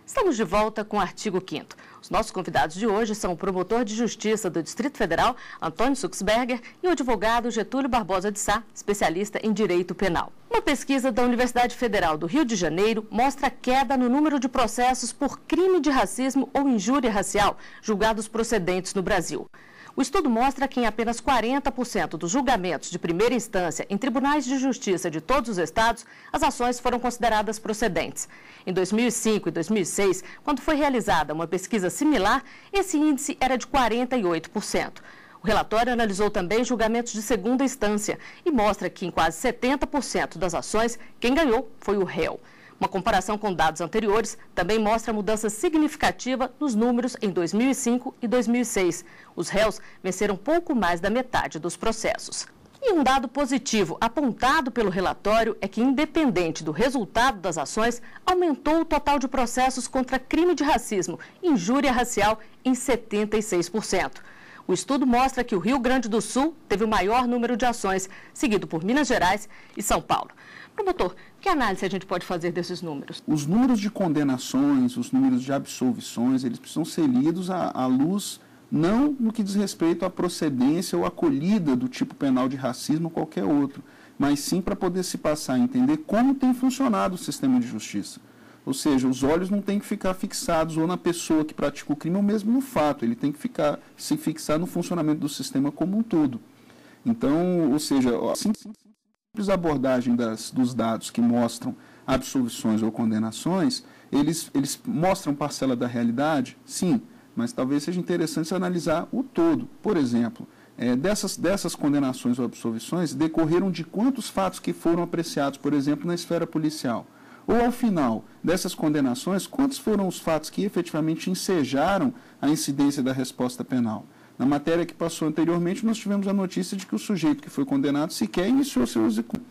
Estamos de volta com o artigo 5º. Os nossos convidados de hoje são o promotor de justiça do Distrito Federal, Antônio Suxberger, e o advogado Getúlio Barbosa de Sá, especialista em direito penal. Uma pesquisa da Universidade Federal do Rio de Janeiro mostra queda no número de processos por crime de racismo ou injúria racial julgados procedentes no Brasil. O estudo mostra que em apenas 40% dos julgamentos de primeira instância em tribunais de justiça de todos os estados, as ações foram consideradas procedentes. Em 2005 e 2006, quando foi realizada uma pesquisa similar, esse índice era de 48%. O relatório analisou também julgamentos de segunda instância e mostra que em quase 70% das ações, quem ganhou foi o réu. Uma comparação com dados anteriores também mostra mudança significativa nos números em 2005 e 2006. Os réus venceram pouco mais da metade dos processos. E um dado positivo apontado pelo relatório é que, independente do resultado das ações, aumentou o total de processos contra crime de racismo e injúria racial em 76%. O estudo mostra que o Rio Grande do Sul teve o maior número de ações, seguido por Minas Gerais e São Paulo. Promotor, que análise a gente pode fazer desses números? Os números de condenações, os números de absolvições, eles precisam ser lidos à luz, não no que diz respeito à procedência ou acolhida do tipo penal de racismo ou qualquer outro, mas sim para poder se passar a entender como tem funcionado o sistema de justiça. Ou seja, os olhos não têm que ficar fixados ou na pessoa que pratica o crime ou mesmo no fato, ele tem que se fixar no funcionamento do sistema como um todo. Então, ou seja, assim, a abordagem dos dados que mostram absolvições ou condenações, eles mostram parcela da realidade? Sim, mas talvez seja interessante analisar o todo. Por exemplo, dessas condenações ou absolvições, decorreram de quantos fatos que foram apreciados, por exemplo, na esfera policial? Ou, ao final dessas condenações, quantos foram os fatos que efetivamente ensejaram a incidência da resposta penal? Na matéria que passou anteriormente, nós tivemos a notícia de que o sujeito que foi condenado sequer iniciou seu execução.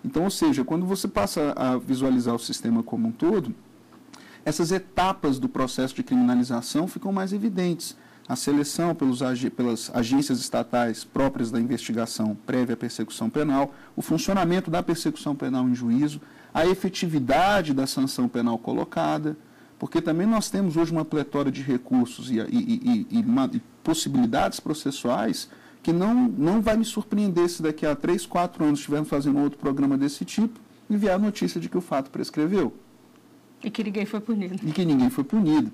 Então, ou seja, quando você passa a visualizar o sistema como um todo, essas etapas do processo de criminalização ficam mais evidentes. A seleção pelas agências estatais próprias da investigação prévia à persecução penal, o funcionamento da persecução penal em juízo, a efetividade da sanção penal colocada, porque também nós temos hoje uma pletora de recursos e possibilidades processuais que não vai me surpreender se daqui a 3, 4 anos estivermos fazendo outro programa desse tipo, enviar a notícia de que o fato prescreveu. E que ninguém foi punido. E que ninguém foi punido.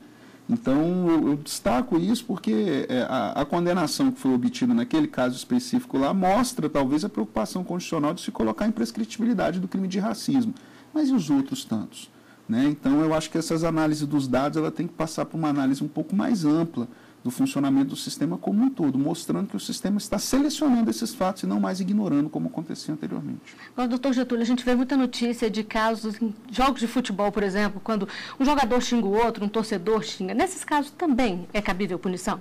Então, eu destaco isso porque a condenação que foi obtida naquele caso específico lá mostra, talvez, a preocupação constitucional de se colocar a imprescritibilidade do crime de racismo. Mas e os outros tantos? Né? Então, eu acho que essas análises dos dados ela tem que passar por uma análise um pouco mais ampla do funcionamento do sistema como um todo, mostrando que o sistema está selecionando esses fatos e não mais ignorando, como acontecia anteriormente. Agora, doutor Getúlio, a gente vê muita notícia de casos em jogos de futebol, por exemplo, quando um jogador xinga o outro, um torcedor xinga. Nesses casos também é cabível punição?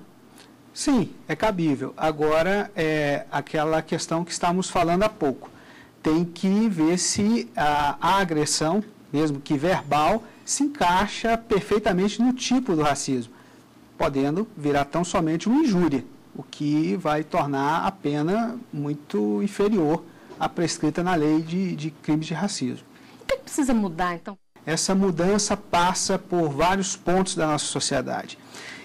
Sim, é cabível. Agora, é aquela questão que estávamos falando há pouco. Tem que ver se a agressão, mesmo que verbal, se encaixa perfeitamente no tipo do racismo, podendo virar tão somente uma injúria, o que vai tornar a pena muito inferior à prescrita na lei de crimes de racismo. O que precisa mudar, então? Essa mudança passa por vários pontos da nossa sociedade.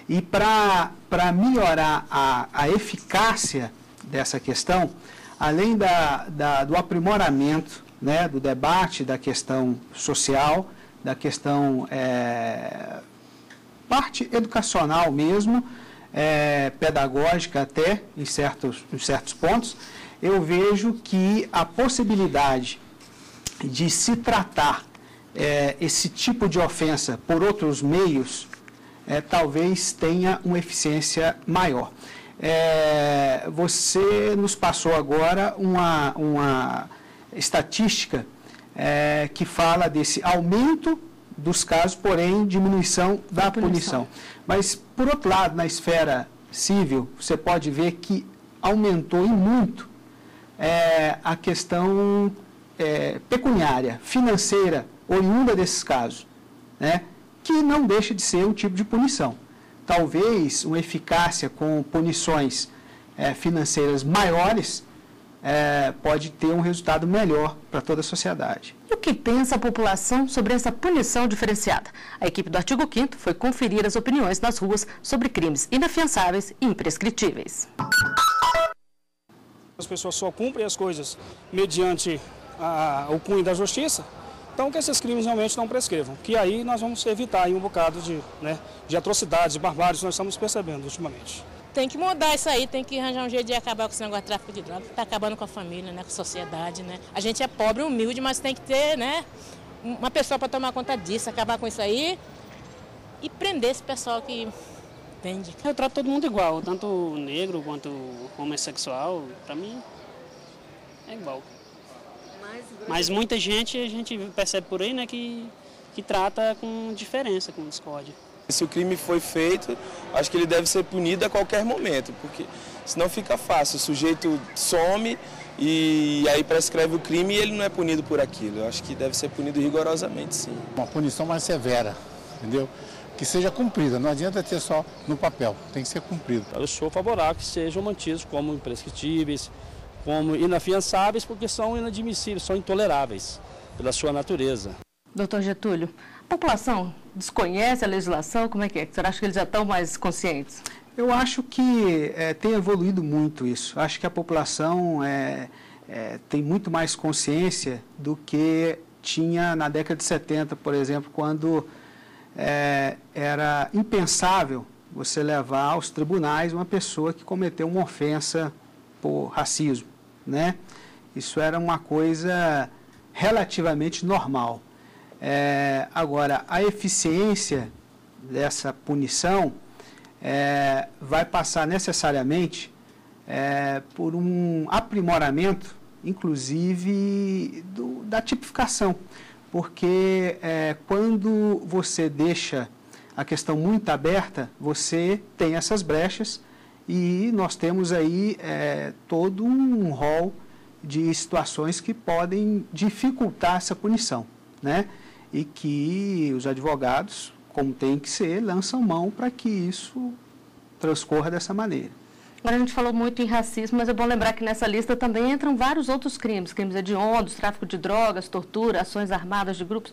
E para melhorar a eficácia dessa questão, além do aprimoramento, né, do debate da questão social, da questão parte educacional mesmo, pedagógica até, em certos pontos, eu vejo que a possibilidade de se tratar esse tipo de ofensa por outros meios, talvez tenha uma eficiência maior. Você nos passou agora uma estatística que fala desse aumento dos casos, porém, diminuição da punição. Mas, por outro lado, na esfera civil, você pode ver que aumentou em muito a questão pecuniária, financeira, oriunda desses casos, né, que não deixa de ser um tipo de punição. Talvez uma eficácia com punições financeiras maiores pode ter um resultado melhor para toda a sociedade. E o que pensa a população sobre essa punição diferenciada? A equipe do Artigo 5º foi conferir as opiniões nas ruas sobre crimes inafiançáveis e imprescritíveis. As pessoas só cumprem as coisas mediante o cunho da justiça, então que esses crimes realmente não prescrevam, que aí nós vamos evitar aí um bocado de atrocidades e barbáries que nós estamos percebendo ultimamente. Tem que mudar isso aí, tem que arranjar um jeito de acabar com esse negócio de tráfico de drogas, que está acabando com a família, né, com a sociedade, né. A gente é pobre, humilde, mas tem que ter, né, uma pessoa para tomar conta disso, acabar com isso aí e prender esse pessoal que vende. Eu trato todo mundo igual, tanto negro quanto homossexual, para mim é igual. Mas muita gente, a gente percebe por aí, né, que trata com diferença, com discórdia. Se o crime foi feito, acho que ele deve ser punido a qualquer momento, porque senão fica fácil, o sujeito some e aí prescreve o crime e ele não é punido por aquilo. Eu acho que deve ser punido rigorosamente, sim. Uma punição mais severa, entendeu? Que seja cumprida, não adianta ter só no papel, tem que ser cumprido. Eu sou favorável que sejam mantidos como imprescritíveis, como inafiançáveis, porque são inadmissíveis, são intoleráveis pela sua natureza. Doutor Getúlio, a população desconhece a legislação? Como é que é? Você acha que eles já estão mais conscientes? Eu acho que tem evoluído muito isso. Acho que a população tem muito mais consciência do que tinha na década de 70, por exemplo, quando era impensável você levar aos tribunais uma pessoa que cometeu uma ofensa por racismo, né? Isso era uma coisa relativamente normal. Agora, a eficiência dessa punição vai passar necessariamente por um aprimoramento, inclusive, da tipificação, porque quando você deixa a questão muito aberta, você tem essas brechas e nós temos aí todo um rol de situações que podem dificultar essa punição, né? E que os advogados, como tem que ser, lançam mão para que isso transcorra dessa maneira. Agora a gente falou muito em racismo, mas é bom lembrar que nessa lista também entram vários outros crimes, crimes hediondos, tráfico de drogas, tortura, ações armadas de grupos.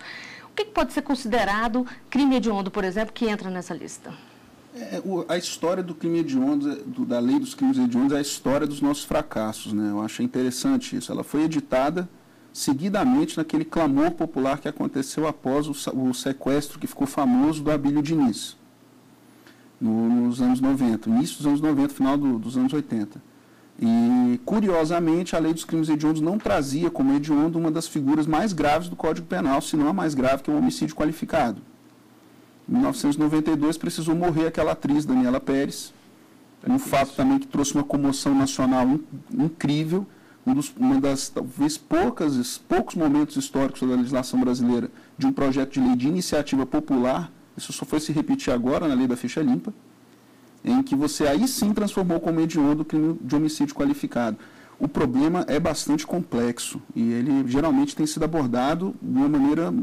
O que pode ser considerado crime hediondo, por exemplo, que entra nessa lista? A história do crime hediondo, da lei dos crimes hediondos, é a história dos nossos fracassos, né? Eu acho interessante isso. Ela foi editada seguidamente naquele clamor popular que aconteceu após o sequestro que ficou famoso do Abílio Diniz, nos anos 90, início dos anos 90, final dos anos 80. E, curiosamente, a lei dos crimes hediondos não trazia como hediondo uma das figuras mais graves do Código Penal, se não a mais grave, que é o homicídio qualificado. Em 1992 precisou morrer aquela atriz, Daniela Pérez, um fato também que trouxe uma comoção nacional incrível, uma das talvez poucos momentos históricos da legislação brasileira de um projeto de lei de iniciativa popular. Isso só foi se repetir agora na lei da ficha limpa, em que você aí sim transformou como hediondo o crime de homicídio qualificado. O problema é bastante complexo e ele geralmente tem sido abordado de uma maneira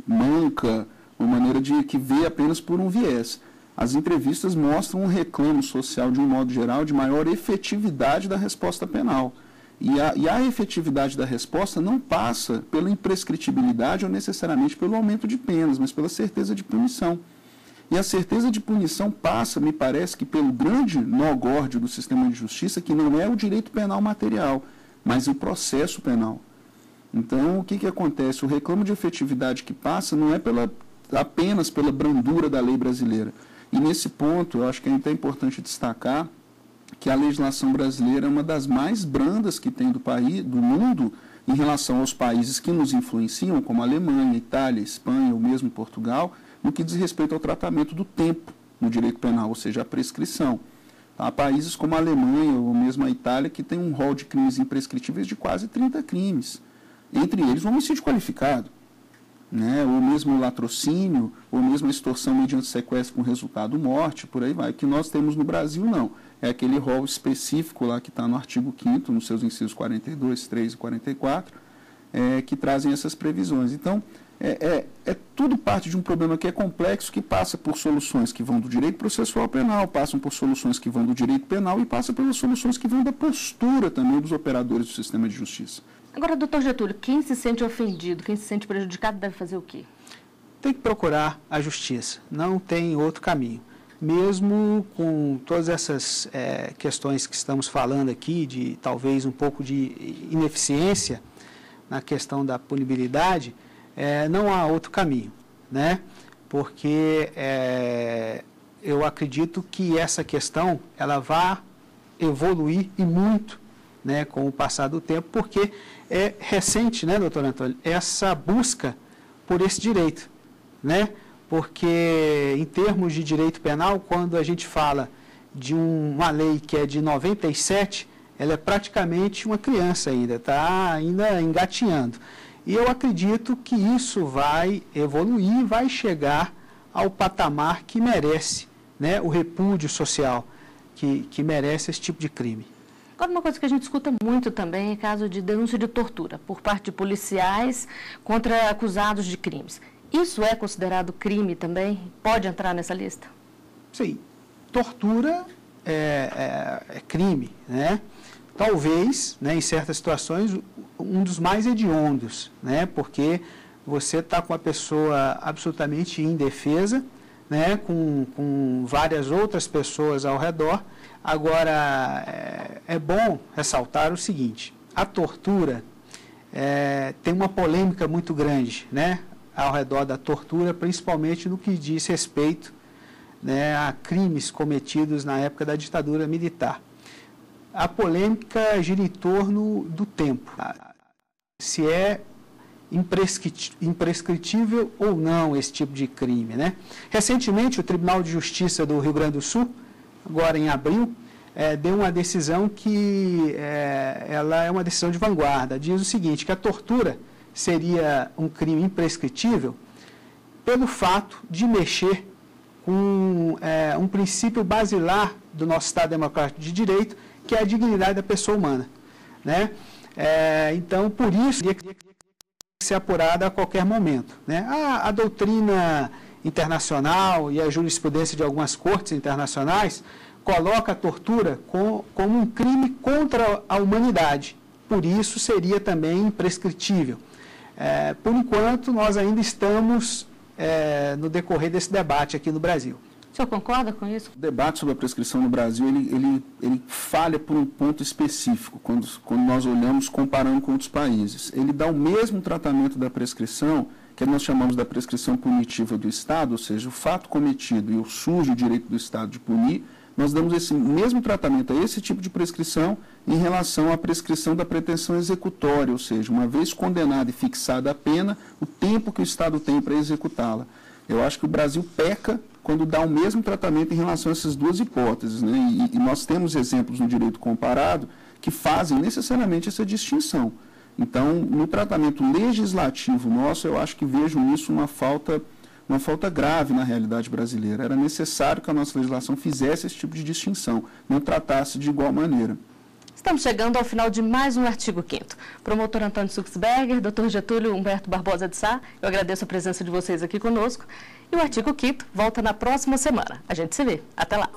manca, uma maneira que vê apenas por um viés. As entrevistas mostram um reclamo social, de um modo geral, de maior efetividade da resposta penal. E a efetividade da resposta não passa pela imprescritibilidade ou necessariamente pelo aumento de penas, mas pela certeza de punição. E a certeza de punição passa, me parece, que pelo grande nó górdio do sistema de justiça, que não é o direito penal material, mas o processo penal. Então, o que acontece? O reclamo de efetividade que passa não é apenas pela brandura da lei brasileira. E nesse ponto, eu acho que é até importante destacar que a legislação brasileira é uma das mais brandas que tem do mundo em relação aos países que nos influenciam, como a Alemanha, Itália, Espanha ou mesmo Portugal, no que diz respeito ao tratamento do tempo no direito penal, ou seja, a prescrição. Há países como a Alemanha ou mesmo a Itália que tem um rol de crimes imprescritíveis de quase 30 crimes, entre eles o homicídio qualificado, né, ou mesmo o latrocínio, ou mesmo a extorsão mediante sequestro com resultado morte, por aí vai. O que nós temos no Brasil, não. É aquele rol específico lá que está no artigo 5º, nos seus incisos 42, 3 e 44, que trazem essas previsões. Então, É tudo parte de um problema que é complexo, que passa por soluções que vão do direito processual penal, passam por soluções que vão do direito penal e passa pelas soluções que vão da postura também dos operadores do sistema de justiça. Agora, doutor Getúlio, quem se sente ofendido, quem se sente prejudicado deve fazer o quê? Tem que procurar a justiça, não tem outro caminho. Mesmo com todas essas questões que estamos falando aqui, de talvez um pouco de ineficiência na questão da punibilidade, não há outro caminho, né? Porque eu acredito que essa questão ela vai evoluir e muito, né, com o passar do tempo, porque é recente, né, doutor Antônio, essa busca por esse direito, né? Porque em termos de direito penal, quando a gente fala de uma lei que é de 97, ela é praticamente uma criança ainda, está ainda engatinhando. E eu acredito que isso vai evoluir e vai chegar ao patamar que merece, né, o repúdio social que merece esse tipo de crime. Agora, uma coisa que a gente escuta muito também é caso de denúncia de tortura por parte de policiais contra acusados de crimes. Isso é considerado crime também? Pode entrar nessa lista? Sim. Tortura é crime, né? Talvez, né, em certas situações, um dos mais hediondos, né? Porque você está com a pessoa absolutamente indefesa, né? Com várias outras pessoas ao redor. Agora, é bom ressaltar o seguinte, a tortura tem uma polêmica muito grande, né, ao redor da tortura, principalmente no que diz respeito, né, a crimes cometidos na época da ditadura militar. A polêmica gira em torno do tempo, se é imprescritível ou não esse tipo de crime, né? Recentemente, o Tribunal de Justiça do Rio Grande do Sul, agora em abril, deu uma decisão que ela é uma decisão de vanguarda. Diz o seguinte, que a tortura seria um crime imprescritível pelo fato de mexer com um princípio basilar do nosso Estado Democrático de Direito, que é a dignidade da pessoa humana, né? Então, por isso, teria que ser apurada a qualquer momento, né? A doutrina internacional e a jurisprudência de algumas cortes internacionais coloca a tortura como um crime contra a humanidade. Por isso, seria também imprescritível. Por enquanto, nós ainda estamos no decorrer desse debate aqui no Brasil. O senhor concorda com isso? O debate sobre a prescrição no Brasil, ele falha por um ponto específico, quando nós olhamos comparando com outros países. Ele dá o mesmo tratamento da prescrição, que nós chamamos da prescrição punitiva do Estado, ou seja, o fato cometido e o surge o direito do Estado de punir, nós damos esse mesmo tratamento a esse tipo de prescrição em relação à prescrição da pretensão executória, ou seja, uma vez condenada e fixada a pena, o tempo que o Estado tem para executá-la. Eu acho que o Brasil peca quando dá o mesmo tratamento em relação a essas duas hipóteses, né? E nós temos exemplos no direito comparado que fazem necessariamente essa distinção. Então, no tratamento legislativo nosso, eu acho que vejo nisso uma falta grave na realidade brasileira. Era necessário que a nossa legislação fizesse esse tipo de distinção, não tratasse de igual maneira. Estamos chegando ao final de mais um Artigo 5º. Promotor Antônio Suchsberger, doutor Getúlio Humberto Barbosa de Sá, eu agradeço a presença de vocês aqui conosco. E o Artigo 5º volta na próxima semana. A gente se vê. Até lá.